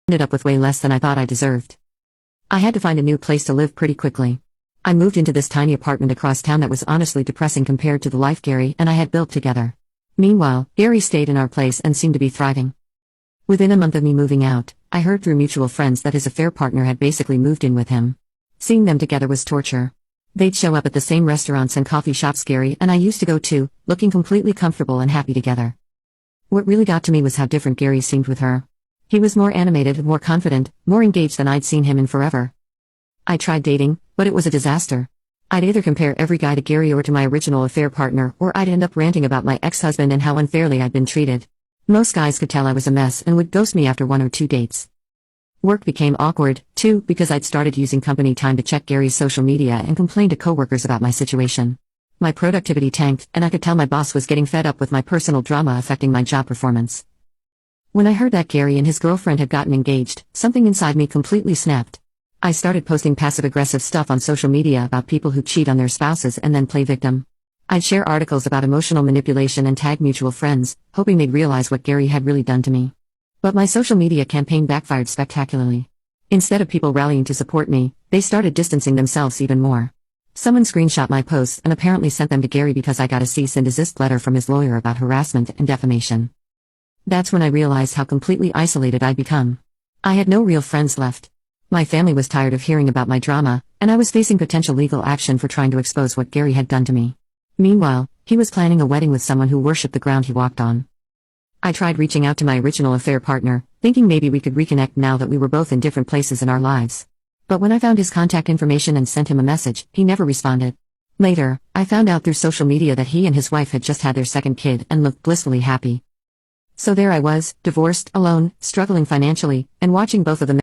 ended up with way less than I thought I deserved. I had to find a new place to live pretty quickly. I moved into this tiny apartment across town that was honestly depressing compared to the life Gary and I had built together. Meanwhile, Gary stayed in our place and seemed to be thriving. Within a month of me moving out, I heard through mutual friends that his affair partner had basically moved in with him. Seeing them together was torture. They'd show up at the same restaurants and coffee shops Gary and I used to go to, looking completely comfortable and happy together. What really got to me was how different Gary seemed with her. He was more animated, more confident, more engaged than I'd seen him in forever. I tried dating, but it was a disaster. I'd either compare every guy to Gary or to my original affair partner, or I'd end up ranting about my ex-husband and how unfairly I'd been treated. Most guys could tell I was a mess and would ghost me after 1 or 2 dates. Work became awkward, too, because I'd started using company time to check Gary's social media and complain to coworkers about my situation. My productivity tanked, and I could tell my boss was getting fed up with my personal drama affecting my job performance. When I heard that Gary and his girlfriend had gotten engaged, something inside me completely snapped. I started posting passive-aggressive stuff on social media about people who cheat on their spouses and then play victim. I'd share articles about emotional manipulation and tag mutual friends, hoping they'd realize what Gary had really done to me. But my social media campaign backfired spectacularly. Instead of people rallying to support me, they started distancing themselves even more. Someone screenshot my posts and apparently sent them to Gary because I got a cease and desist letter from his lawyer about harassment and defamation. That's when I realized how completely isolated I'd become. I had no real friends left. My family was tired of hearing about my drama, and I was facing potential legal action for trying to expose what Gary had done to me. Meanwhile, he was planning a wedding with someone who worshipped the ground he walked on. I tried reaching out to my original affair partner, thinking maybe we could reconnect now that we were both in different places in our lives. But when I found his contact information and sent him a message, he never responded. Later, I found out through social media that he and his wife had just had their second kid and looked blissfully happy. So there I was, divorced, alone, struggling financially, and watching both of them